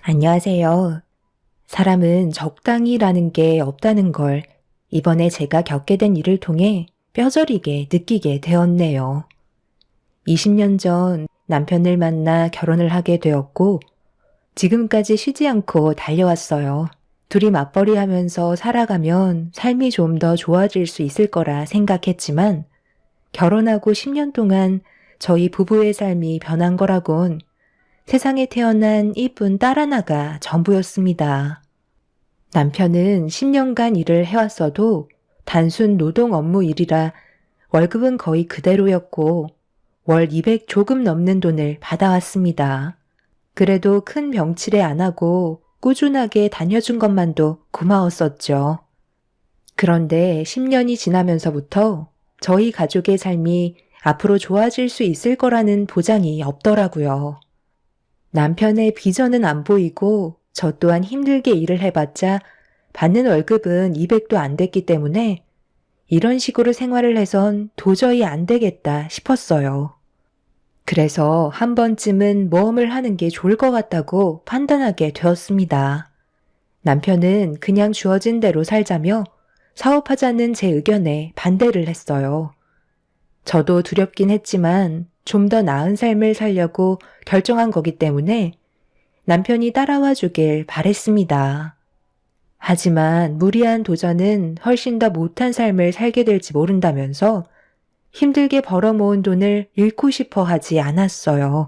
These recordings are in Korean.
안녕하세요. 사람은 적당히라는 게 없다는 걸 이번에 제가 겪게 된 일을 통해 뼈저리게 느끼게 되었네요. 20년 전 남편을 만나 결혼을 하게 되었고 지금까지 쉬지 않고 달려왔어요. 둘이 맞벌이 하면서 살아가면 삶이 좀 더 좋아질 수 있을 거라 생각했지만 결혼하고 10년 동안 저희 부부의 삶이 변한 거라곤 세상에 태어난 이쁜 딸 하나가 전부였습니다. 남편은 10년간 일을 해왔어도 단순 노동 업무 일이라 월급은 거의 그대로였고 월 200 조금 넘는 돈을 받아왔습니다. 그래도 큰 병치레 안 하고 꾸준하게 다녀준 것만도 고마웠었죠. 그런데 10년이 지나면서부터 저희 가족의 삶이 앞으로 좋아질 수 있을 거라는 보장이 없더라고요. 남편의 비전은 안 보이고 저 또한 힘들게 일을 해봤자 받는 월급은 200도 안 됐기 때문에 이런 식으로 생활을 해선 도저히 안 되겠다 싶었어요. 그래서 한 번쯤은 모험을 하는 게 좋을 것 같다고 판단하게 되었습니다. 남편은 그냥 주어진 대로 살자며 사업하자는 제 의견에 반대를 했어요. 저도 두렵긴 했지만 좀 더 나은 삶을 살려고 결정한 거기 때문에 남편이 따라와 주길 바랬습니다. 하지만 무리한 도전은 훨씬 더 못한 삶을 살게 될지 모른다면서 힘들게 벌어 모은 돈을 잃고 싶어 하지 않았어요.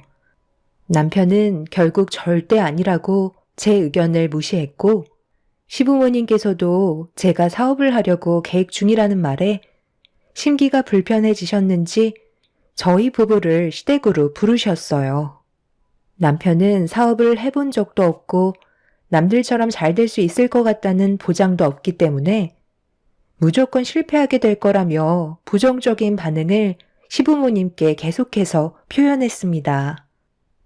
남편은 결국 절대 아니라고 제 의견을 무시했고 시부모님께서도 제가 사업을 하려고 계획 중이라는 말에 심기가 불편해지셨는지 저희 부부를 시댁으로 부르셨어요. 남편은 사업을 해본 적도 없고 남들처럼 잘 될 수 있을 것 같다는 보장도 없기 때문에 무조건 실패하게 될 거라며 부정적인 반응을 시부모님께 계속해서 표현했습니다.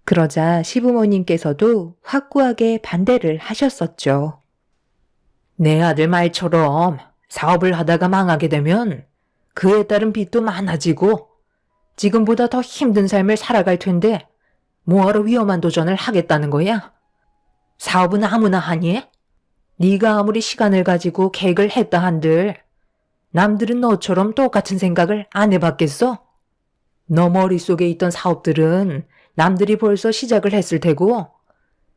그러자 시부모님께서도 확고하게 반대를 하셨었죠. 내 아들 말처럼 사업을 하다가 망하게 되면 그에 따른 빚도 많아지고 지금보다 더 힘든 삶을 살아갈 텐데 뭐하러 위험한 도전을 하겠다는 거야? 사업은 아무나 하니? 네가 아무리 시간을 가지고 계획을 했다 한들 남들은 너처럼 똑같은 생각을 안 해봤겠어? 너 머릿속에 있던 사업들은 남들이 벌써 시작을 했을 테고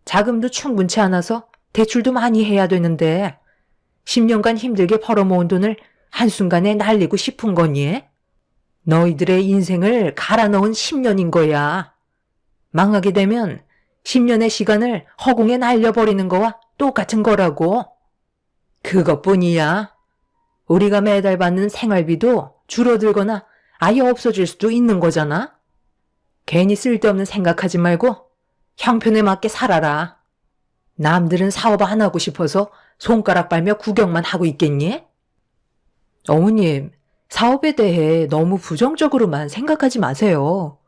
자금도 충분치 않아서 대출도 많이 해야 되는데 10년간 힘들게 벌어모은 돈을 한순간에 날리고 싶은 거니? 너희들의 인생을 갈아 넣은 10년인 거야. 망하게 되면 10년의 시간을 허공에 날려버리는 거와 똑같은 거라고. 그것뿐이야. 우리가 매달 받는 생활비도 줄어들거나 아예 없어질 수도 있는 거잖아. 괜히 쓸데없는 생각하지 말고 형편에 맞게 살아라. 남들은 사업 안 하고 싶어서 손가락 빨며 구경만 하고 있겠니? 어머님, 사업에 대해 너무 부정적으로만 생각하지 마세요.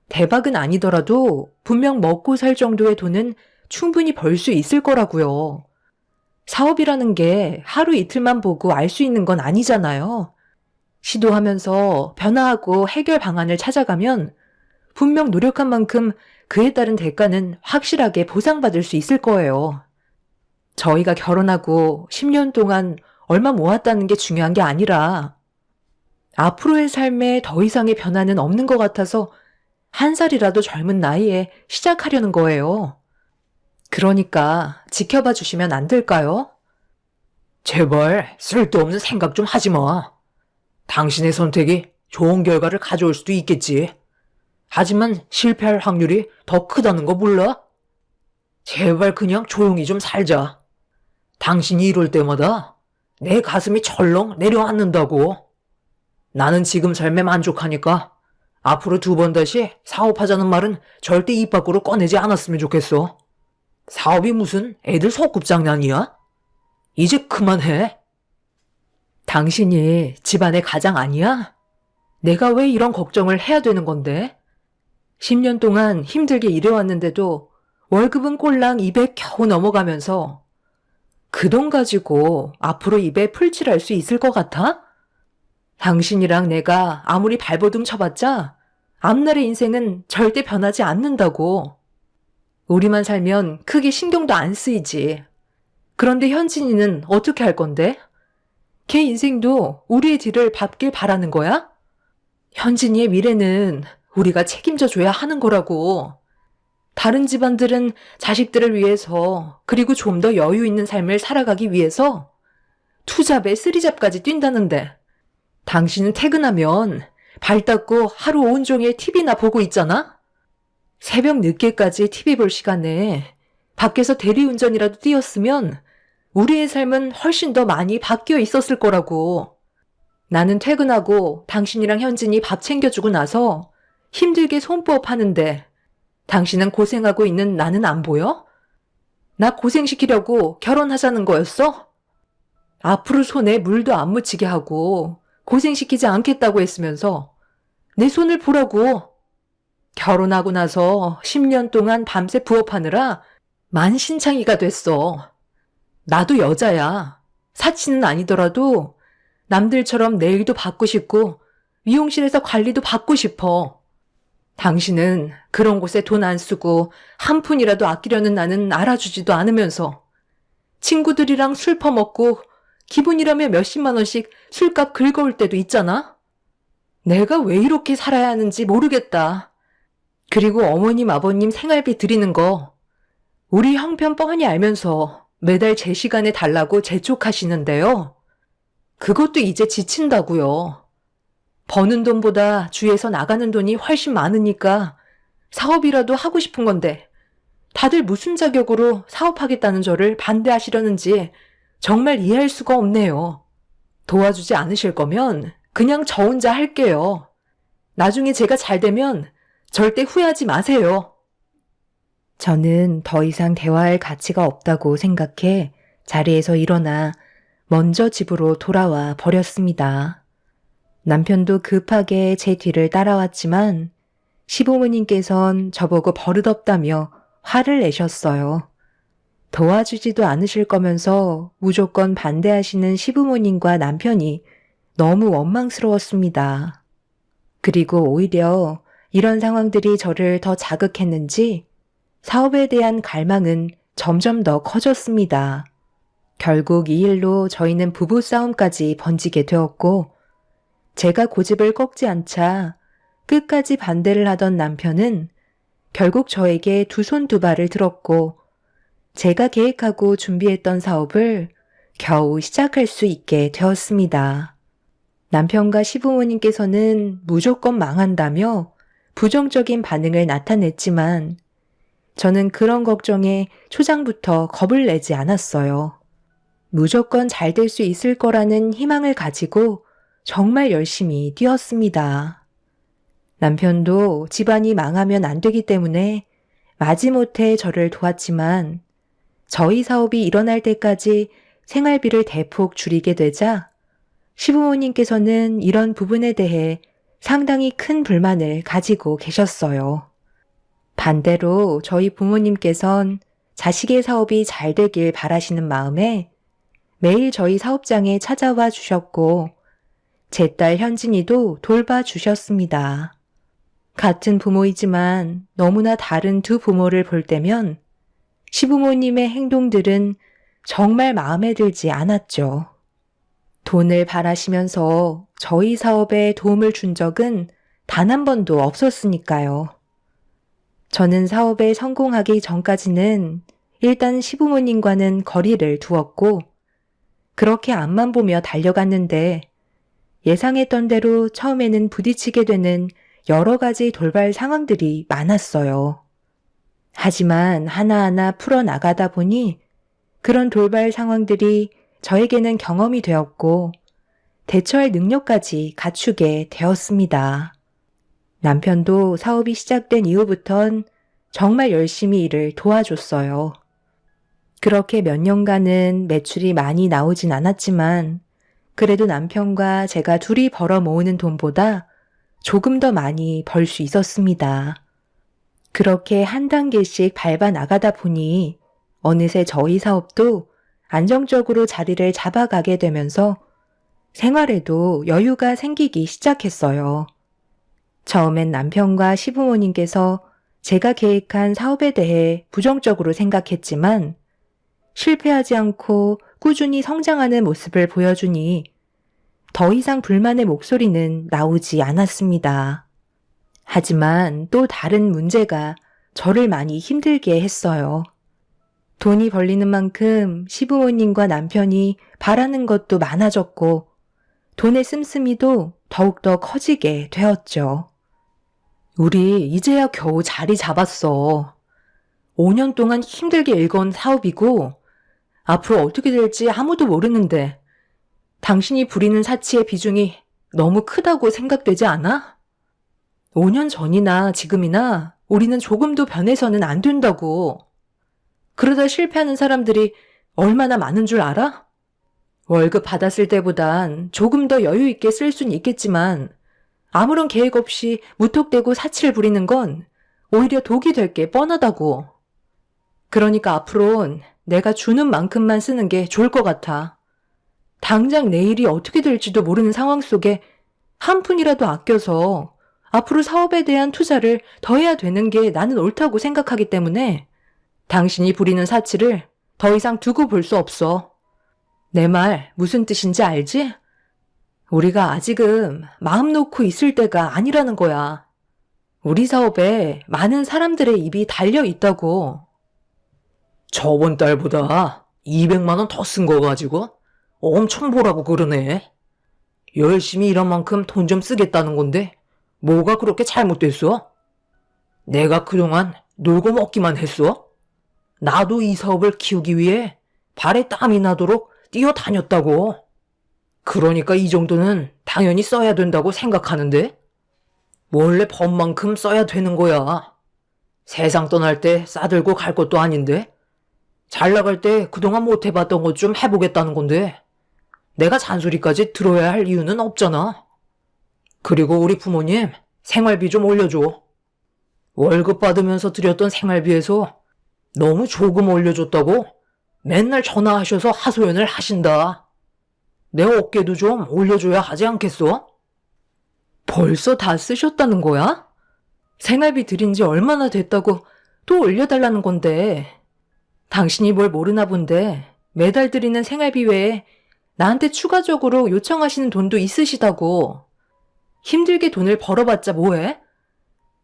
대박은 아니더라도 분명 먹고 살 정도의 돈은 충분히 벌 수 있을 거라고요. 사업이라는 게 하루 이틀만 보고 알 수 있는 건 아니잖아요. 시도하면서 변화하고 해결 방안을 찾아가면 분명 노력한 만큼 그에 따른 대가는 확실하게 보상받을 수 있을 거예요. 저희가 결혼하고 10년 동안 얼마 모았다는 게 중요한 게 아니라 앞으로의 삶에 더 이상의 변화는 없는 것 같아서 한 살이라도 젊은 나이에 시작하려는 거예요. 그러니까 지켜봐 주시면 안 될까요? 제발 쓸데없는 생각 좀 하지 마. 당신의 선택이 좋은 결과를 가져올 수도 있겠지. 하지만 실패할 확률이 더 크다는 거 몰라? 제발 그냥 조용히 좀 살자. 당신이 이럴 때마다 내 가슴이 철렁 내려앉는다고. 나는 지금 삶에 만족하니까 앞으로 2번 다시 사업하자는 말은 절대 입 밖으로 꺼내지 않았으면 좋겠어. 사업이 무슨 애들 소꿉장난이야? 이제 그만해. 당신이 집안의 가장 아니야? 내가 왜 이런 걱정을 해야 되는 건데? 10년 동안 힘들게 일해왔는데도 월급은 꼴랑 200 겨우 넘어가면서 그 돈 가지고 앞으로 입에 풀칠할 수 있을 것 같아? 당신이랑 내가 아무리 발버둥 쳐봤자 앞날의 인생은 절대 변하지 않는다고. 우리만 살면 크게 신경도 안 쓰이지. 그런데 현진이는 어떻게 할 건데? 걔 인생도 우리의 뒤를 밟길 바라는 거야? 현진이의 미래는 우리가 책임져 줘야 하는 거라고. 다른 집안들은 자식들을 위해서, 그리고 좀 더 여유 있는 삶을 살아가기 위해서 투잡에 쓰리잡까지 뛴다는데, 당신은 퇴근하면 발 닦고 하루 온종일 TV나 보고 있잖아? 새벽 늦게까지 TV 볼 시간에 밖에서 대리운전이라도 뛰었으면 우리의 삶은 훨씬 더 많이 바뀌어 있었을 거라고. 나는 퇴근하고 당신이랑 현진이 밥 챙겨주고 나서 힘들게 손부업 하는데 당신은 고생하고 있는 나는 안 보여? 나 고생시키려고 결혼하자는 거였어? 앞으로 손에 물도 안 묻히게 하고 고생시키지 않겠다고 했으면서 내 손을 보라고. 결혼하고 나서 10년 동안 밤새 부업하느라 만신창이가 됐어. 나도 여자야. 사치는 아니더라도 남들처럼 네일도 받고 싶고 미용실에서 관리도 받고 싶어. 당신은 그런 곳에 돈 안 쓰고 한 푼이라도 아끼려는 나는 알아주지도 않으면서 친구들이랑 술 퍼먹고 기분이라며 몇십만 원씩 술값 긁어올 때도 있잖아? 내가 왜 이렇게 살아야 하는지 모르겠다. 그리고 어머님 아버님 생활비 드리는 거 우리 형편 뻔히 알면서 매달 제 시간에 달라고 재촉하시는데요. 그것도 이제 지친다고요. 버는 돈보다 주에서 나가는 돈이 훨씬 많으니까 사업이라도 하고 싶은 건데 다들 무슨 자격으로 사업하겠다는 저를 반대하시려는지 정말 이해할 수가 없네요. 도와주지 않으실 거면 그냥 저 혼자 할게요. 나중에 제가 잘 되면 절대 후회하지 마세요. 저는 더 이상 대화할 가치가 없다고 생각해 자리에서 일어나 먼저 집으로 돌아와 버렸습니다. 남편도 급하게 제 뒤를 따라왔지만 시부모님께선 저보고 버릇없다며 화를 내셨어요. 도와주지도 않으실 거면서 무조건 반대하시는 시부모님과 남편이 너무 원망스러웠습니다. 그리고 오히려 이런 상황들이 저를 더 자극했는지 사업에 대한 갈망은 점점 더 커졌습니다. 결국 이 일로 저희는 부부싸움까지 번지게 되었고 제가 고집을 꺾지 않자 끝까지 반대를 하던 남편은 결국 저에게 두 손 두 발을 들었고 제가 계획하고 준비했던 사업을 겨우 시작할 수 있게 되었습니다. 남편과 시부모님께서는 무조건 망한다며 부정적인 반응을 나타냈지만 저는 그런 걱정에 초장부터 겁을 내지 않았어요. 무조건 잘 될 수 있을 거라는 희망을 가지고 정말 열심히 뛰었습니다. 남편도 집안이 망하면 안 되기 때문에 마지못해 저를 도왔지만 저희 사업이 일어날 때까지 생활비를 대폭 줄이게 되자 시부모님께서는 이런 부분에 대해 상당히 큰 불만을 가지고 계셨어요. 반대로 저희 부모님께선 자식의 사업이 잘 되길 바라시는 마음에 매일 저희 사업장에 찾아와 주셨고 제 딸 현진이도 돌봐주셨습니다. 같은 부모이지만 너무나 다른 두 부모를 볼 때면 시부모님의 행동들은 정말 마음에 들지 않았죠. 돈을 바라시면서 저희 사업에 도움을 준 적은 단 한 번도 없었으니까요. 저는 사업에 성공하기 전까지는 일단 시부모님과는 거리를 두었고 그렇게 앞만 보며 달려갔는데 예상했던 대로 처음에는 부딪히게 되는 여러 가지 돌발 상황들이 많았어요. 하지만 하나하나 풀어나가다 보니 그런 돌발 상황들이 저에게는 경험이 되었고 대처할 능력까지 갖추게 되었습니다. 남편도 사업이 시작된 이후부턴 정말 열심히 일을 도와줬어요. 그렇게 몇 년간은 매출이 많이 나오진 않았지만 그래도 남편과 제가 둘이 벌어 모으는 돈보다 조금 더 많이 벌 수 있었습니다. 그렇게 한 단계씩 밟아 나가다 보니 어느새 저희 사업도 안정적으로 자리를 잡아가게 되면서 생활에도 여유가 생기기 시작했어요. 처음엔 남편과 시부모님께서 제가 계획한 사업에 대해 부정적으로 생각했지만 실패하지 않고 꾸준히 성장하는 모습을 보여주니 더 이상 불만의 목소리는 나오지 않았습니다. 하지만 또 다른 문제가 저를 많이 힘들게 했어요. 돈이 벌리는 만큼 시부모님과 남편이 바라는 것도 많아졌고 돈의 씀씀이도 더욱더 커지게 되었죠. 우리 이제야 겨우 자리 잡았어. 5년 동안 힘들게 일궈온 사업이고 앞으로 어떻게 될지 아무도 모르는데 당신이 부리는 사치의 비중이 너무 크다고 생각되지 않아? 5년 전이나 지금이나 우리는 조금도 변해서는 안 된다고. 그러다 실패하는 사람들이 얼마나 많은 줄 알아? 월급 받았을 때보단 조금 더 여유 있게 쓸 수는 있겠지만 아무런 계획 없이 무턱대고 사치를 부리는 건 오히려 독이 될 게 뻔하다고. 그러니까 앞으론 내가 주는 만큼만 쓰는 게 좋을 것 같아. 당장 내일이 어떻게 될지도 모르는 상황 속에 한 푼이라도 아껴서 앞으로 사업에 대한 투자를 더 해야 되는 게 나는 옳다고 생각하기 때문에 당신이 부리는 사치를 더 이상 두고 볼 수 없어. 내 말 무슨 뜻인지 알지? 우리가 아직은 마음 놓고 있을 때가 아니라는 거야. 우리 사업에 많은 사람들의 입이 달려 있다고. 저번 달보다 200만 원 더 쓴 거 가지고 엄청 보라고 그러네. 열심히 일한 만큼 돈 좀 쓰겠다는 건데 뭐가 그렇게 잘못됐어? 내가 그동안 놀고 먹기만 했어? 나도 이 사업을 키우기 위해 발에 땀이 나도록 뛰어다녔다고. 그러니까 이 정도는 당연히 써야 된다고 생각하는데? 원래 법만큼 써야 되는 거야. 세상 떠날 때 싸들고 갈 것도 아닌데? 잘 나갈 때 그동안 못 해봤던 것 좀 해보겠다는 건데 내가 잔소리까지 들어야 할 이유는 없잖아. 그리고 우리 부모님 생활비 좀 올려줘. 월급 받으면서 드렸던 생활비에서 너무 조금 올려줬다고 맨날 전화하셔서 하소연을 하신다. 내 어깨도 좀 올려줘야 하지 않겠어? 벌써 다 쓰셨다는 거야? 생활비 드린 지 얼마나 됐다고 또 올려달라는 건데. 당신이 뭘 모르나 본데 매달 드리는 생활비 외에 나한테 추가적으로 요청하시는 돈도 있으시다고. 힘들게 돈을 벌어봤자 뭐해?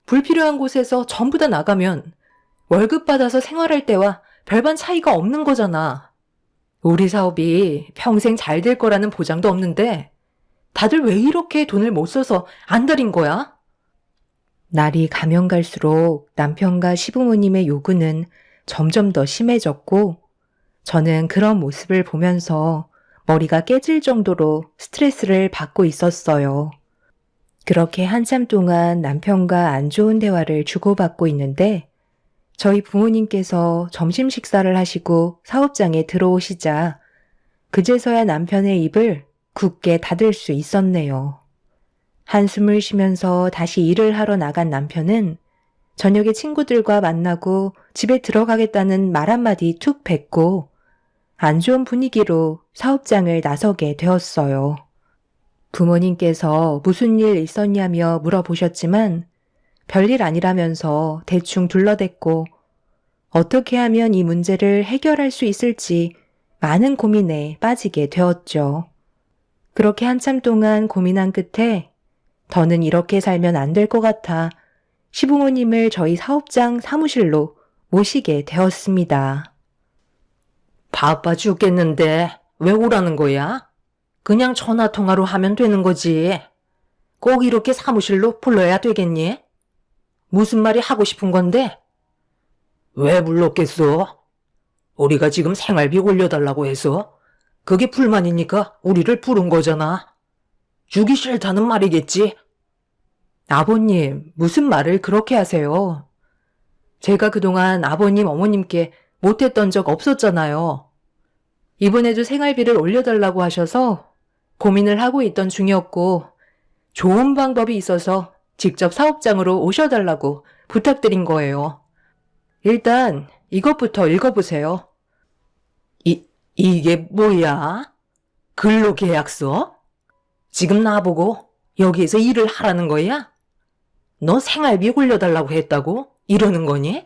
불필요한 곳에서 전부 다 나가면 월급 받아서 생활할 때와 별반 차이가 없는 거잖아. 우리 사업이 평생 잘 될 거라는 보장도 없는데 다들 왜 이렇게 돈을 못 써서 안달인 거야? 날이 가면 갈수록 남편과 시부모님의 요구는 점점 더 심해졌고 저는 그런 모습을 보면서 머리가 깨질 정도로 스트레스를 받고 있었어요. 그렇게 한참 동안 남편과 안 좋은 대화를 주고받고 있는데 저희 부모님께서 점심 식사를 하시고 사업장에 들어오시자 그제서야 남편의 입을 굳게 닫을 수 있었네요. 한숨을 쉬면서 다시 일을 하러 나간 남편은 저녁에 친구들과 만나고 집에 들어가겠다는 말 한마디 툭 뱉고 안 좋은 분위기로 사업장을 나서게 되었어요. 부모님께서 무슨 일 있었냐며 물어보셨지만 별일 아니라면서 대충 둘러댔고 어떻게 하면 이 문제를 해결할 수 있을지 많은 고민에 빠지게 되었죠. 그렇게 한참 동안 고민한 끝에 더는 이렇게 살면 안 될 것 같아 시부모님을 저희 사업장 사무실로 모시게 되었습니다. 바빠 죽겠는데 왜 오라는 거야? 그냥 전화통화로 하면 되는 거지. 꼭 이렇게 사무실로 불러야 되겠니? 무슨 말이 하고 싶은 건데? 왜 불렀겠어? 우리가 지금 생활비 올려달라고 해서 그게 불만이니까 우리를 부른 거잖아. 주기 싫다는 말이겠지? 아버님, 무슨 말을 그렇게 하세요? 제가 그동안 아버님, 어머님께 못했던 적 없었잖아요. 이번에도 생활비를 올려달라고 하셔서 고민을 하고 있던 중이었고 좋은 방법이 있어서 직접 사업장으로 오셔달라고 부탁드린 거예요. 일단 이것부터 읽어보세요. 이게 뭐야? 근로계약서? 지금 나보고 여기에서 일을 하라는 거야? 너 생활비 올려달라고 했다고? 이러는 거니?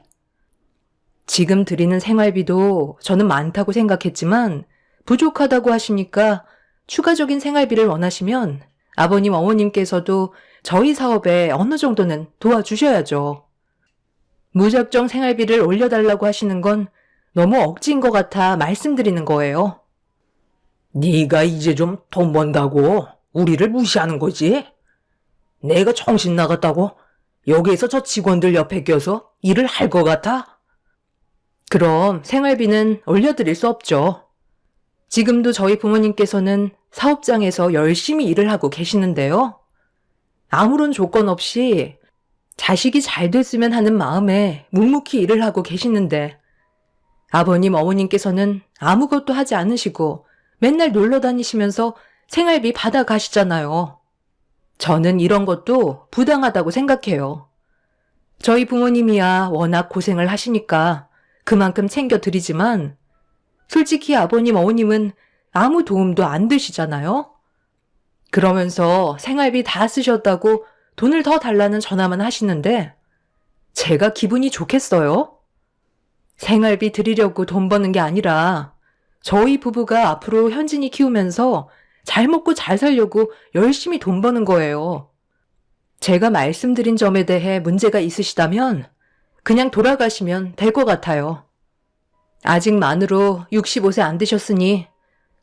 지금 드리는 생활비도 저는 많다고 생각했지만 부족하다고 하시니까 추가적인 생활비를 원하시면 아버님, 어머님께서도 저희 사업에 어느 정도는 도와주셔야죠. 무작정 생활비를 올려달라고 하시는 건 너무 억지인 것 같아 말씀드리는 거예요. 네가 이제 좀 돈 번다고 우리를 무시하는 거지? 내가 정신 나갔다고 여기에서 저 직원들 옆에 껴서 일을 할 것 같아? 그럼 생활비는 올려드릴 수 없죠. 지금도 저희 부모님께서는 사업장에서 열심히 일을 하고 계시는데요. 아무런 조건 없이 자식이 잘 됐으면 하는 마음에 묵묵히 일을 하고 계시는데 아버님, 어머님께서는 아무것도 하지 않으시고 맨날 놀러 다니시면서 생활비 받아 가시잖아요. 저는 이런 것도 부당하다고 생각해요. 저희 부모님이야 워낙 고생을 하시니까 그만큼 챙겨드리지만 솔직히 아버님, 어머님은 아무 도움도 안 되시잖아요. 그러면서 생활비 다 쓰셨다고 돈을 더 달라는 전화만 하시는데 제가 기분이 좋겠어요? 생활비 드리려고 돈 버는 게 아니라 저희 부부가 앞으로 현진이 키우면서 잘 먹고 잘 살려고 열심히 돈 버는 거예요. 제가 말씀드린 점에 대해 문제가 있으시다면 그냥 돌아가시면 될 것 같아요. 아직 만으로 65세 안 되셨으니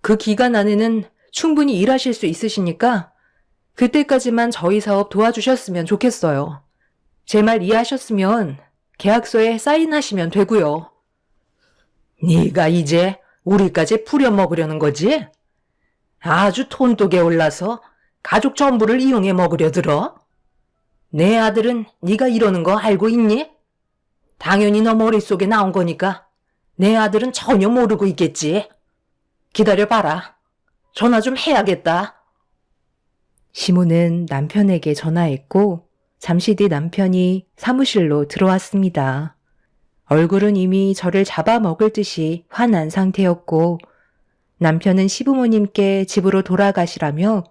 그 기간 안에는 충분히 일하실 수 있으시니까 그때까지만 저희 사업 도와주셨으면 좋겠어요. 제 말 이해하셨으면 계약서에 사인하시면 되고요. 네가 이제 우리까지 부려먹으려는 거지? 아주 톤독에 올라서 가족 전부를 이용해 먹으려 들어? 내 아들은 네가 이러는 거 알고 있니? 당연히 너 머릿속에 나온 거니까 내 아들은 전혀 모르고 있겠지. 기다려봐라. 전화 좀 해야겠다. 시모는 남편에게 전화했고 잠시 뒤 남편이 사무실로 들어왔습니다. 얼굴은 이미 저를 잡아먹을 듯이 화난 상태였고 남편은 시부모님께 집으로 돌아가시라며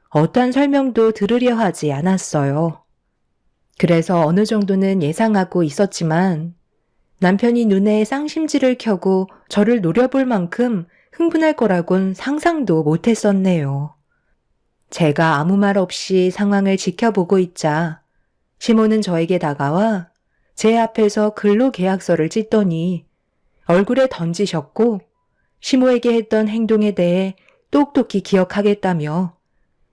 어떠한 설명도 들으려 하지 않았어요. 그래서 어느 정도는 예상하고 있었지만 남편이 눈에 쌍심지를 켜고 저를 노려볼 만큼 흥분할 거라곤 상상도 못했었네요. 제가 아무 말 없이 상황을 지켜보고 있자 시모는 저에게 다가와 제 앞에서 근로계약서를 찢더니 얼굴에 던지셨고 시모에게 했던 행동에 대해 똑똑히 기억하겠다며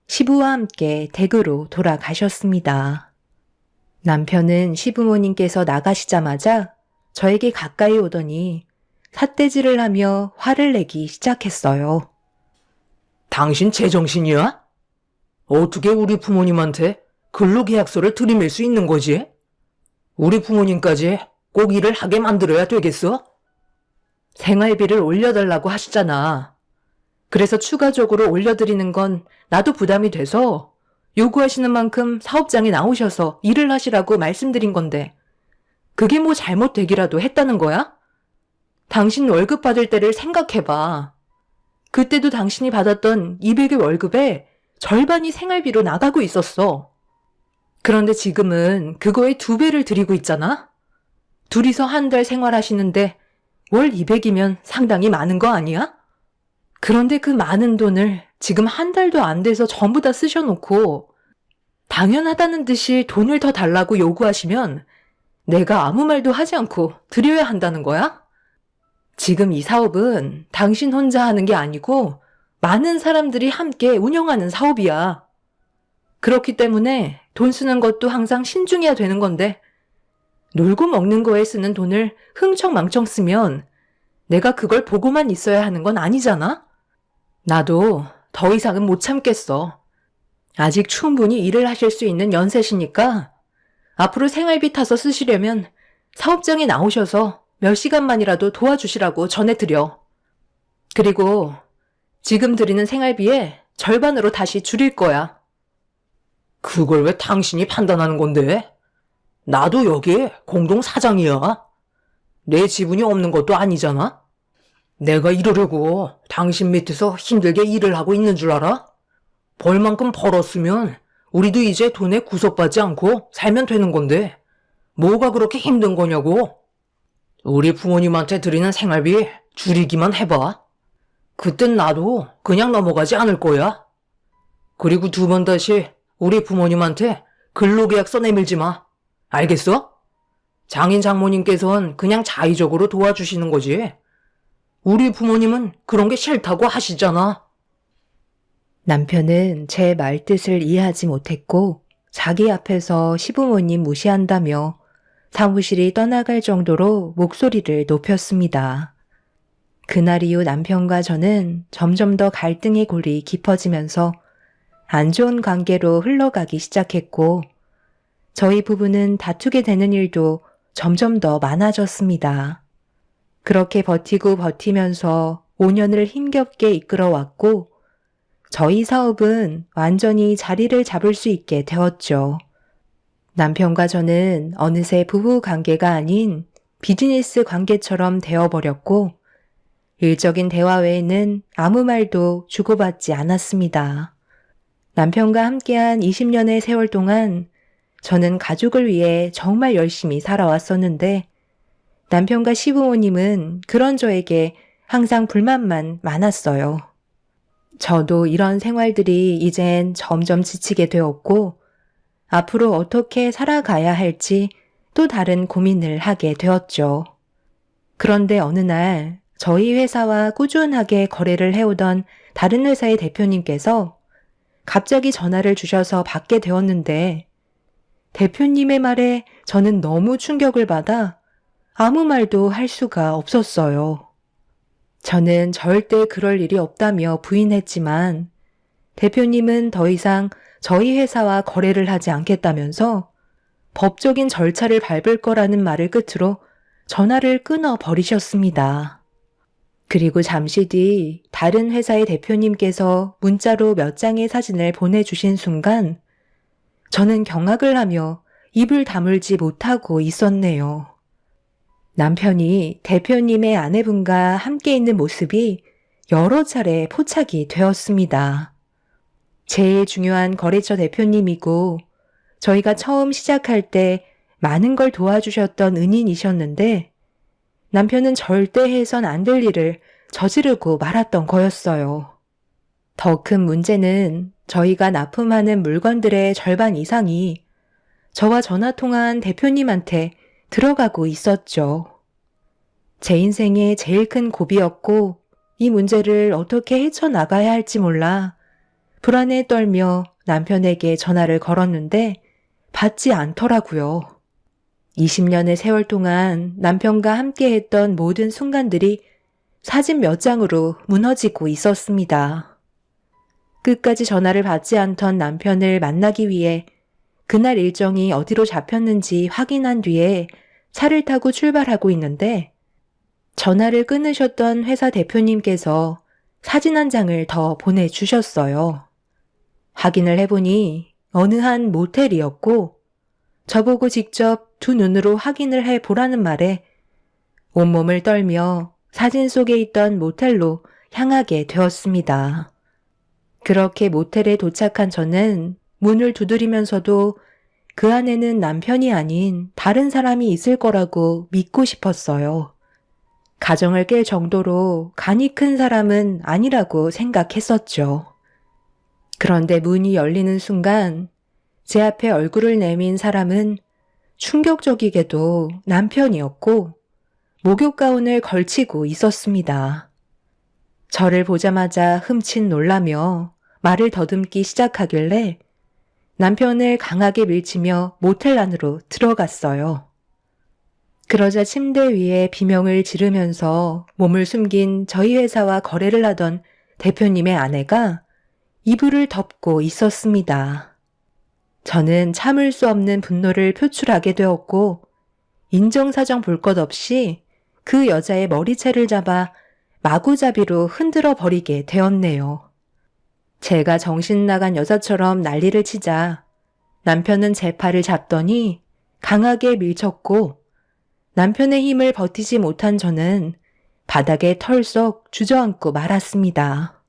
시부와 함께 댁으로 돌아가셨습니다. 남편은 시부모님께서 나가시자마자 저에게 가까이 오더니 삿대질을 하며 화를 내기 시작했어요. 당신 제정신이야? 어떻게 우리 부모님한테 근로계약서를 들이밀 수 있는 거지? 우리 부모님까지 꼭 일을 하게 만들어야 되겠어? 생활비를 올려달라고 하시잖아. 그래서 추가적으로 올려드리는 건 나도 부담이 돼서 요구하시는 만큼 사업장에 나오셔서 일을 하시라고 말씀드린 건데 그게 뭐 잘못되기라도 했다는 거야? 당신 월급 받을 때를 생각해봐. 그때도 당신이 받았던 200의 월급에 절반이 생활비로 나가고 있었어. 그런데 지금은 그거의 2배를 드리고 있잖아? 둘이서 한 달 생활하시는데 월 200이면 상당히 많은 거 아니야? 그런데 그 많은 돈을 지금 한 달도 안 돼서 전부 다 쓰셔놓고 당연하다는 듯이 돈을 더 달라고 요구하시면 내가 아무 말도 하지 않고 드려야 한다는 거야? 지금 이 사업은 당신 혼자 하는 게 아니고 많은 사람들이 함께 운영하는 사업이야. 그렇기 때문에 돈 쓰는 것도 항상 신중해야 되는 건데 놀고 먹는 거에 쓰는 돈을 흥청망청 쓰면 내가 그걸 보고만 있어야 하는 건 아니잖아? 나도 더 이상은 못 참겠어. 아직 충분히 일을 하실 수 있는 연세시니까 앞으로 생활비 타서 쓰시려면 사업장에 나오셔서 몇 시간만이라도 도와주시라고 전해드려. 그리고 지금 드리는 생활비의 절반으로 다시 줄일 거야. 그걸 왜 당신이 판단하는 건데? 나도 여기 공동 사장이야. 내 지분이 없는 것도 아니잖아? 내가 이러려고 당신 밑에서 힘들게 일을 하고 있는 줄 알아? 벌만큼 벌었으면 우리도 이제 돈에 구속받지 않고 살면 되는 건데 뭐가 그렇게 힘든 거냐고? 우리 부모님한테 드리는 생활비 줄이기만 해봐. 그땐 나도 그냥 넘어가지 않을 거야. 그리고 두 번 다시 우리 부모님한테 근로계약서 내밀지 마. 알겠어? 장인 장모님께서는 그냥 자의적으로 도와주시는 거지. 우리 부모님은 그런 게 싫다고 하시잖아. 남편은 제 말뜻을 이해하지 못했고 자기 앞에서 시부모님 무시한다며 사무실이 떠나갈 정도로 목소리를 높였습니다. 그날 이후 남편과 저는 점점 더 갈등의 골이 깊어지면서 안 좋은 관계로 흘러가기 시작했고 저희 부부는 다투게 되는 일도 점점 더 많아졌습니다. 그렇게 버티고 버티면서 5년을 힘겹게 이끌어왔고 저희 사업은 완전히 자리를 잡을 수 있게 되었죠. 남편과 저는 어느새 부부 관계가 아닌 비즈니스 관계처럼 되어버렸고 일적인 대화 외에는 아무 말도 주고받지 않았습니다. 남편과 함께한 20년의 세월 동안 저는 가족을 위해 정말 열심히 살아왔었는데 남편과 시부모님은 그런 저에게 항상 불만만 많았어요. 저도 이런 생활들이 이젠 점점 지치게 되었고 앞으로 어떻게 살아가야 할지 또 다른 고민을 하게 되었죠. 그런데 어느 날 저희 회사와 꾸준하게 거래를 해오던 다른 회사의 대표님께서 갑자기 전화를 주셔서 받게 되었는데 대표님의 말에 저는 너무 충격을 받아 아무 말도 할 수가 없었어요. 저는 절대 그럴 일이 없다며 부인했지만 대표님은 더 이상 저희 회사와 거래를 하지 않겠다면서 법적인 절차를 밟을 거라는 말을 끝으로 전화를 끊어 버리셨습니다. 그리고 잠시 뒤 다른 회사의 대표님께서 문자로 몇 장의 사진을 보내주신 순간 저는 경악을 하며 입을 다물지 못하고 있었네요. 남편이 대표님의 아내분과 함께 있는 모습이 여러 차례 포착이 되었습니다. 제일 중요한 거래처 대표님이고 저희가 처음 시작할 때 많은 걸 도와주셨던 은인이셨는데 남편은 절대 해선 안 될 일을 저지르고 말았던 거였어요. 더 큰 문제는 저희가 납품하는 물건들의 절반 이상이 저와 전화통화한 대표님한테 들어가고 있었죠. 제 인생의 제일 큰 고비였고 이 문제를 어떻게 헤쳐나가야 할지 몰라 불안에 떨며 남편에게 전화를 걸었는데 받지 않더라고요. 20년의 세월 동안 남편과 함께했던 모든 순간들이 사진 몇 장으로 무너지고 있었습니다. 끝까지 전화를 받지 않던 남편을 만나기 위해 그날 일정이 어디로 잡혔는지 확인한 뒤에 차를 타고 출발하고 있는데 전화를 끊으셨던 회사 대표님께서 사진 한 장을 더 보내주셨어요. 확인을 해보니 어느 한 모텔이었고 저보고 직접 두 눈으로 확인을 해보라는 말에 온몸을 떨며 사진 속에 있던 모텔로 향하게 되었습니다. 그렇게 모텔에 도착한 저는 문을 두드리면서도 그 안에는 남편이 아닌 다른 사람이 있을 거라고 믿고 싶었어요. 가정을 깰 정도로 간이 큰 사람은 아니라고 생각했었죠. 그런데 문이 열리는 순간 제 앞에 얼굴을 내민 사람은 충격적이게도 남편이었고 목욕 가운을 걸치고 있었습니다. 저를 보자마자 흠칫 놀라며 말을 더듬기 시작하길래 남편을 강하게 밀치며 모텔 안으로 들어갔어요. 그러자 침대 위에 비명을 지르면서 몸을 숨긴 저희 회사와 거래를 하던 대표님의 아내가 이불을 덮고 있었습니다. 저는 참을 수 없는 분노를 표출하게 되었고 인정사정 볼 것 없이 그 여자의 머리채를 잡아 마구잡이로 흔들어 버리게 되었네요. 제가 정신 나간 여자처럼 난리를 치자 남편은 제 팔을 잡더니 강하게 밀쳤고 남편의 힘을 버티지 못한 저는 바닥에 털썩 주저앉고 말았습니다.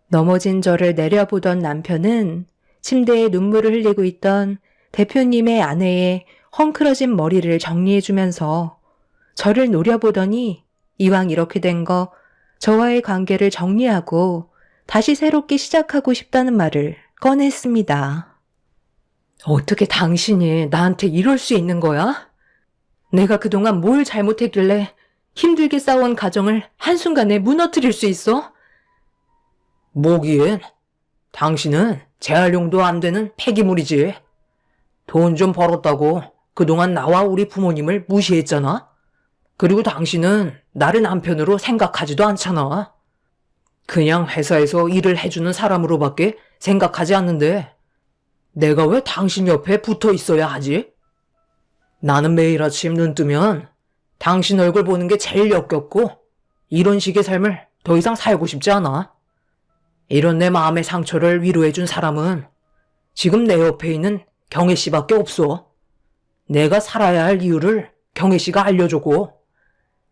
넘어진 저를 내려보던 남편은 침대에 눈물을 흘리고 있던 대표님의 아내의 헝클어진 머리를 정리해주면서 저를 노려보더니 이왕 이렇게 된 거 저와의 관계를 정리하고 다시 새롭게 시작하고 싶다는 말을 꺼냈습니다. 어떻게 당신이 나한테 이럴 수 있는 거야? 내가 그동안 뭘 잘못했길래 힘들게 싸운 가정을 한순간에 무너뜨릴 수 있어? 뭐기엔? 당신은 재활용도 안 되는 폐기물이지. 돈 좀 벌었다고 그동안 나와 우리 부모님을 무시했잖아? 그리고 당신은 나를 남편으로 생각하지도 않잖아. 그냥 회사에서 일을 해주는 사람으로밖에 생각하지 않는데 내가 왜 당신 옆에 붙어 있어야 하지? 나는 매일 아침 눈 뜨면 당신 얼굴 보는 게 제일 역겹고 이런 식의 삶을 더 이상 살고 싶지 않아. 이런 내 마음의 상처를 위로해준 사람은 지금 내 옆에 있는 경혜 씨밖에 없어. 내가 살아야 할 이유를 경혜 씨가 알려줬고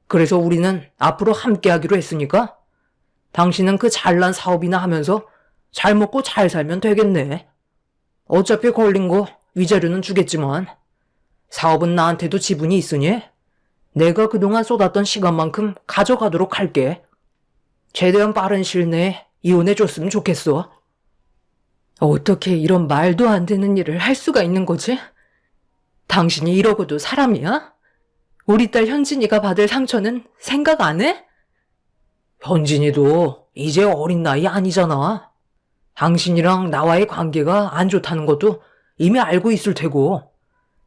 그래서 우리는 앞으로 함께 하기로 했으니까 당신은 그 잘난 사업이나 하면서 잘 먹고 잘 살면 되겠네. 어차피 걸린 거 위자료는 주겠지만 사업은 나한테도 지분이 있으니 내가 그동안 쏟았던 시간만큼 가져가도록 할게. 최대한 빠른 시일 내에 이혼해줬으면 좋겠어. 어떻게 이런 말도 안 되는 일을 할 수가 있는 거지? 당신이 이러고도 사람이야? 우리 딸 현진이가 받을 상처는 생각 안 해? 현진이도 이제 어린 나이 아니잖아. 당신이랑 나와의 관계가 안 좋다는 것도 이미 알고 있을 테고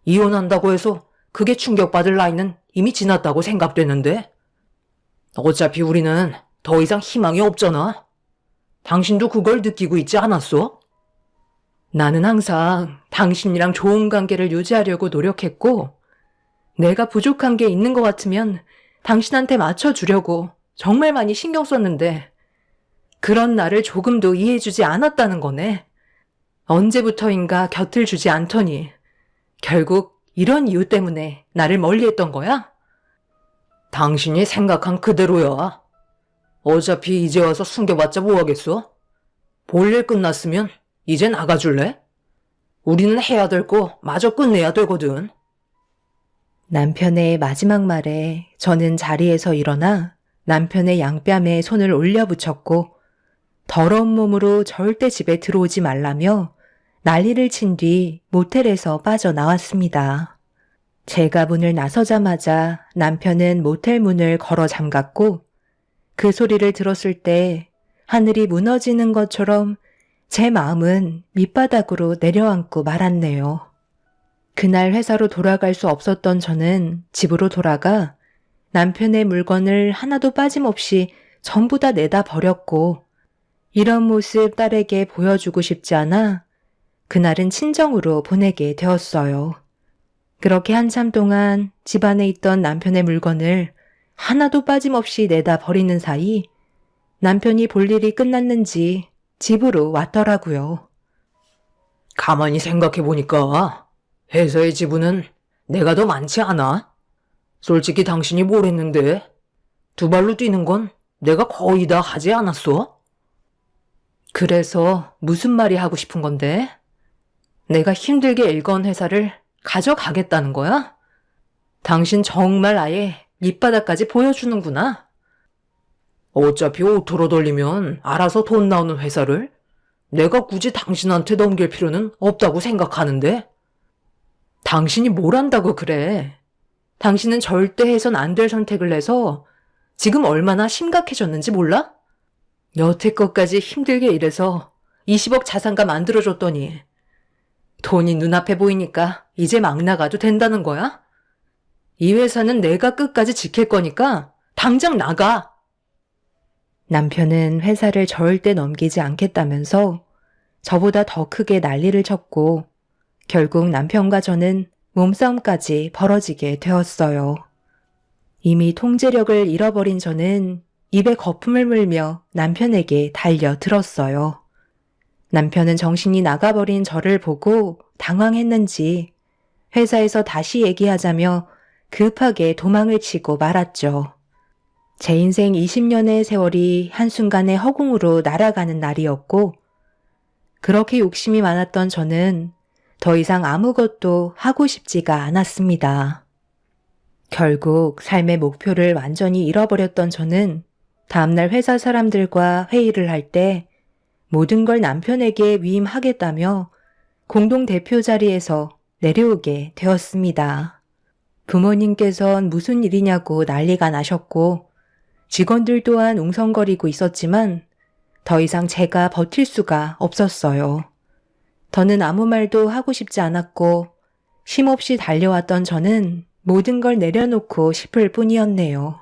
이혼한다고 해서 그게 충격받을 나이는 이미 지났다고 생각되는데 어차피 우리는 더 이상 희망이 없잖아. 당신도 그걸 느끼고 있지 않았어? 나는 항상 당신이랑 좋은 관계를 유지하려고 노력했고 내가 부족한 게 있는 것 같으면 당신한테 맞춰주려고 정말 많이 신경 썼는데 그런 나를 조금도 이해해주지 않았다는 거네. 언제부터인가 곁을 주지 않더니 결국 이런 이유 때문에 나를 멀리했던 거야? 당신이 생각한 그대로야. 어차피 이제 와서 숨겨봤자 뭐하겠어? 볼일 끝났으면 이제 나가줄래? 우리는 해야 될 거 마저 끝내야 되거든. 남편의 마지막 말에 저는 자리에서 일어나 남편의 양뺨에 손을 올려붙였고 더러운 몸으로 절대 집에 들어오지 말라며 난리를 친 뒤 모텔에서 빠져나왔습니다. 제가 문을 나서자마자 남편은 모텔 문을 걸어 잠갔고 그 소리를 들었을 때 하늘이 무너지는 것처럼 제 마음은 밑바닥으로 내려앉고 말았네요. 그날 회사로 돌아갈 수 없었던 저는 집으로 돌아가 남편의 물건을 하나도 빠짐없이 전부 다 내다 버렸고 이런 모습 딸에게 보여주고 싶지 않아 그날은 친정으로 보내게 되었어요. 그렇게 한참 동안 집안에 있던 남편의 물건을 하나도 빠짐없이 내다 버리는 사이 남편이 볼 일이 끝났는지 집으로 왔더라고요. 가만히 생각해보니까 회사의 지분은 내가 더 많지 않아? 솔직히 당신이 뭘 했는데 두 발로 뛰는 건 내가 거의 다 하지 않았어? 그래서 무슨 말이 하고 싶은 건데? 내가 힘들게 일건 회사를 가져가겠다는 거야? 당신 정말 아예 밑바닥까지 보여주는구나. 어차피 오토로 돌리면 알아서 돈 나오는 회사를 내가 굳이 당신한테 넘길 필요는 없다고 생각하는데 당신이 뭘 안다고 그래. 당신은 절대 해선 안 될 선택을 해서 지금 얼마나 심각해졌는지 몰라? 여태껏까지 힘들게 일해서 20억 자산가 만들어줬더니 돈이 눈앞에 보이니까 이제 막 나가도 된다는 거야? 이 회사는 내가 끝까지 지킬 거니까 당장 나가. 남편은 회사를 절대 넘기지 않겠다면서 저보다 더 크게 난리를 쳤고 결국 남편과 저는 몸싸움까지 벌어지게 되었어요. 이미 통제력을 잃어버린 저는 입에 거품을 물며 남편에게 달려들었어요. 남편은 정신이 나가버린 저를 보고 당황했는지 회사에서 다시 얘기하자며 급하게 도망을 치고 말았죠. 제 인생 20년의 세월이 한순간에 허공으로 날아가는 날이었고 그렇게 욕심이 많았던 저는 더 이상 아무것도 하고 싶지가 않았습니다. 결국 삶의 목표를 완전히 잃어버렸던 저는 다음날 회사 사람들과 회의를 할 때 모든 걸 남편에게 위임하겠다며 공동대표 자리에서 내려오게 되었습니다. 부모님께선 무슨 일이냐고 난리가 나셨고 직원들 또한 웅성거리고 있었지만 더 이상 제가 버틸 수가 없었어요. 더는 아무 말도 하고 싶지 않았고 쉼없이 달려왔던 저는 모든 걸 내려놓고 싶을 뿐이었네요.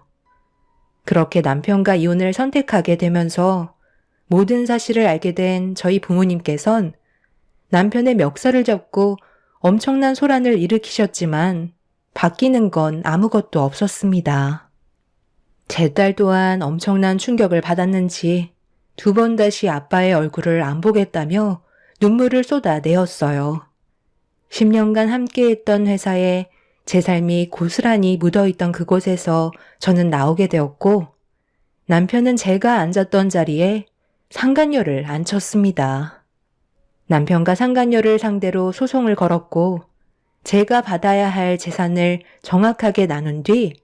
그렇게 남편과 이혼을 선택하게 되면서 모든 사실을 알게 된 저희 부모님께선 남편의 멱살을 잡고 엄청난 소란을 일으키셨지만 바뀌는 건 아무것도 없었습니다. 제 딸 또한 엄청난 충격을 받았는지 2번 다시 아빠의 얼굴을 안 보겠다며 눈물을 쏟아내었어요. 10년간 함께했던 회사에 제 삶이 고스란히 묻어있던 그곳에서 저는 나오게 되었고 남편은 제가 앉았던 자리에 상간녀를 앉혔습니다. 남편과 상간녀를 상대로 소송을 걸었고 제가 받아야 할 재산을 정확하게 나눈 뒤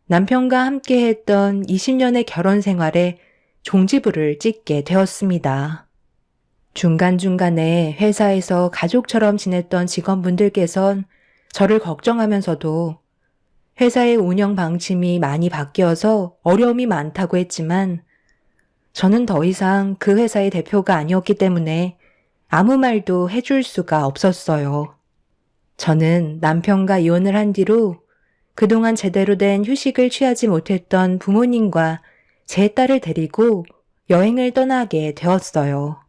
남편과 함께했던 20년의 결혼 생활에 종지부를 찍게 되었습니다. 중간중간에 회사에서 가족처럼 지냈던 직원분들께선 저를 걱정하면서도 회사의 운영 방침이 많이 바뀌어서 어려움이 많다고 했지만 저는 더 이상 그 회사의 대표가 아니었기 때문에 아무 말도 해줄 수가 없었어요. 저는 남편과 이혼을 한 뒤로 그동안 제대로 된 휴식을 취하지 못했던 부모님과 제 딸을 데리고 여행을 떠나게 되었어요.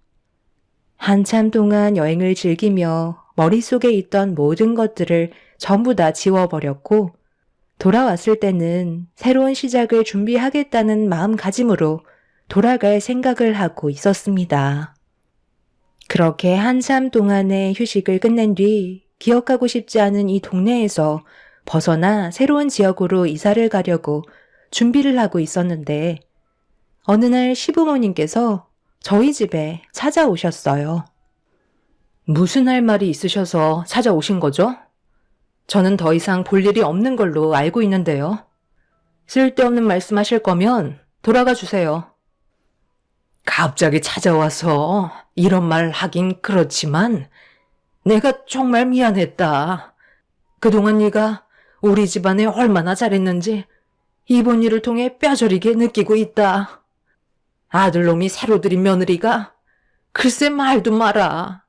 한참 동안 여행을 즐기며 머릿속에 있던 모든 것들을 전부 다 지워버렸고 돌아왔을 때는 새로운 시작을 준비하겠다는 마음가짐으로 돌아갈 생각을 하고 있었습니다. 그렇게 한참 동안의 휴식을 끝낸 뒤 기억하고 싶지 않은 이 동네에서 벗어나 새로운 지역으로 이사를 가려고 준비를 하고 있었는데 어느 날 시부모님께서 저희 집에 찾아오셨어요. 무슨 할 말이 있으셔서 찾아오신 거죠? 저는 더 이상 볼 일이 없는 걸로 알고 있는데요. 쓸데없는 말씀하실 거면 돌아가 주세요. 갑자기 찾아와서 이런 말 하긴 그렇지만 내가 정말 미안했다. 그동안 네가 우리 집안에 얼마나 잘했는지 이번 일을 통해 뼈저리게 느끼고 있다. 아들놈이 새로 들인 며느리가 글쎄 말도 마라.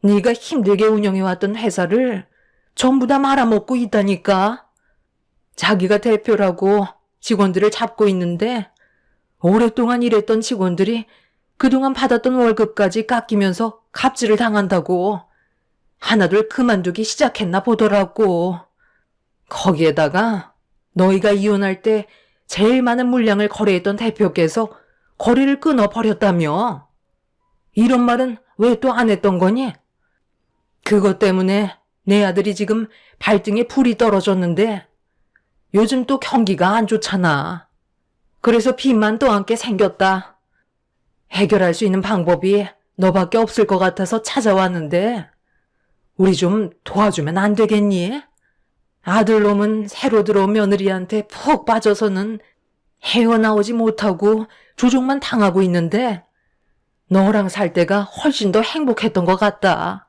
네가 힘들게 운영해왔던 회사를 전부 다 말아먹고 있다니까. 자기가 대표라고 직원들을 잡고 있는데 오랫동안 일했던 직원들이 그동안 받았던 월급까지 깎이면서 갑질을 당한다고 하나둘 그만두기 시작했나 보더라고. 거기에다가 너희가 이혼할 때 제일 많은 물량을 거래했던 대표께서 거래를 끊어버렸다며. 이런 말은 왜 또 안 했던 거니? 그것 때문에 내 아들이 지금 발등에 불이 떨어졌는데 요즘 또 경기가 안 좋잖아. 그래서 빚만 떠안게 생겼다. 해결할 수 있는 방법이 너밖에 없을 것 같아서 찾아왔는데 우리 좀 도와주면 안 되겠니? 아들놈은 새로 들어온 며느리한테 푹 빠져서는 헤어나오지 못하고 조종만 당하고 있는데 너랑 살 때가 훨씬 더 행복했던 것 같다.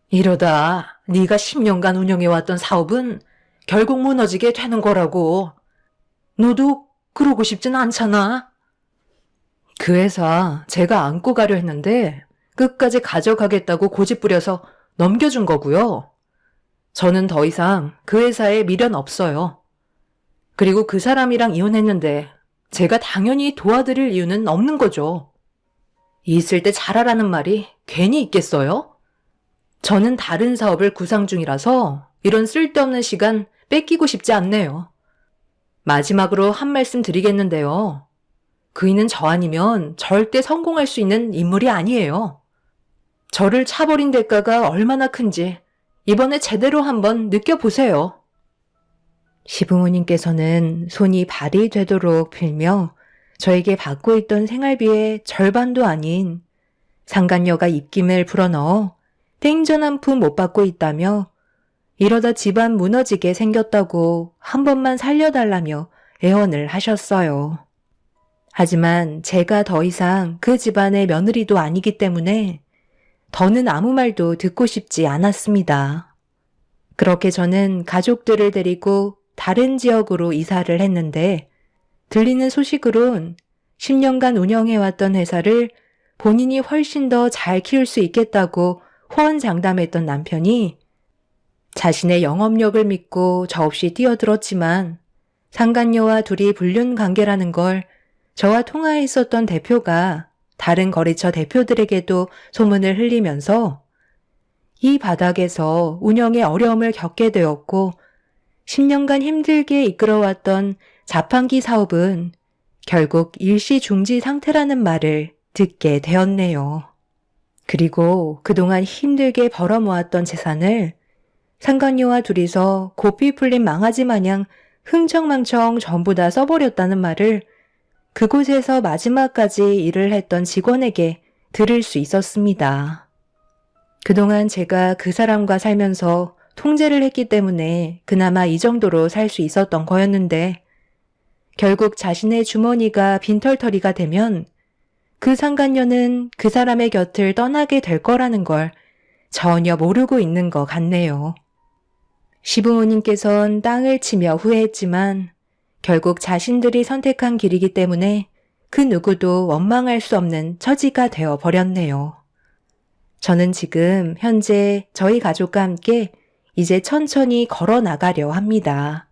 이러다 네가 10년간 운영해왔던 사업은 결국 무너지게 되는 거라고. 너도 그러고 싶진 않잖아. 그 회사 제가 안고 가려 했는데 끝까지 가져가겠다고 고집부려서 넘겨준 거고요. 저는 더 이상 그 회사에 미련 없어요. 그리고 그 사람이랑 이혼했는데 제가 당연히 도와드릴 이유는 없는 거죠. 있을 때 잘하라는 말이 괜히 있겠어요? 저는 다른 사업을 구상 중이라서 이런 쓸데없는 시간 뺏기고 싶지 않네요. 마지막으로 한 말씀 드리겠는데요. 그이는 저 아니면 절대 성공할 수 있는 인물이 아니에요. 저를 차버린 대가가 얼마나 큰지 이번에 제대로 한번 느껴보세요. 시부모님께서는 손이 발이 되도록 빌며 저에게 받고 있던 생활비의 절반도 아닌 상간녀가 입김을 불어넣어 땡전 한 푼 못 받고 있다며 이러다 집안 무너지게 생겼다고 한 번만 살려달라며 애원을 하셨어요. 하지만 제가 더 이상 그 집안의 며느리도 아니기 때문에 더는 아무 말도 듣고 싶지 않았습니다. 그렇게 저는 가족들을 데리고 다른 지역으로 이사를 했는데 들리는 소식으론 10년간 운영해왔던 회사를 본인이 훨씬 더 잘 키울 수 있겠다고 호언장담했던 남편이 자신의 영업력을 믿고 저 없이 뛰어들었지만 상간녀와 둘이 불륜 관계라는 걸 저와 통화했었던 대표가 다른 거래처 대표들에게도 소문을 흘리면서 이 바닥에서 운영에 어려움을 겪게 되었고 10년간 힘들게 이끌어왔던 자판기 사업은 결국 일시 중지 상태라는 말을 듣게 되었네요. 그리고 그동안 힘들게 벌어모았던 재산을 상간녀와 둘이서 고삐 풀린 망아지 마냥 흥청망청 전부 다 써버렸다는 말을 그곳에서 마지막까지 일을 했던 직원에게 들을 수 있었습니다. 그동안 제가 그 사람과 살면서 통제를 했기 때문에 그나마 이 정도로 살 수 있었던 거였는데 결국 자신의 주머니가 빈털터리가 되면 그 상간녀는 그 사람의 곁을 떠나게 될 거라는 걸 전혀 모르고 있는 것 같네요. 시부모님께선 땅을 치며 후회했지만 결국 자신들이 선택한 길이기 때문에 그 누구도 원망할 수 없는 처지가 되어 버렸네요. 저는 지금 현재 저희 가족과 함께 이제 천천히 걸어 나가려 합니다.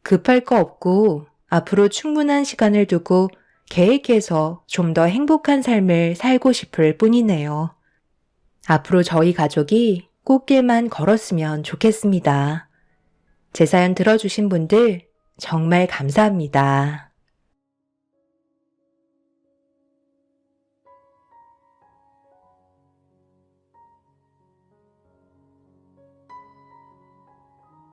급할 거 없고 앞으로 충분한 시간을 두고 계획해서 좀 더 행복한 삶을 살고 싶을 뿐이네요. 앞으로 저희 가족이 꽃길만 걸었으면 좋겠습니다. 제 사연 들어주신 분들 정말 감사합니다.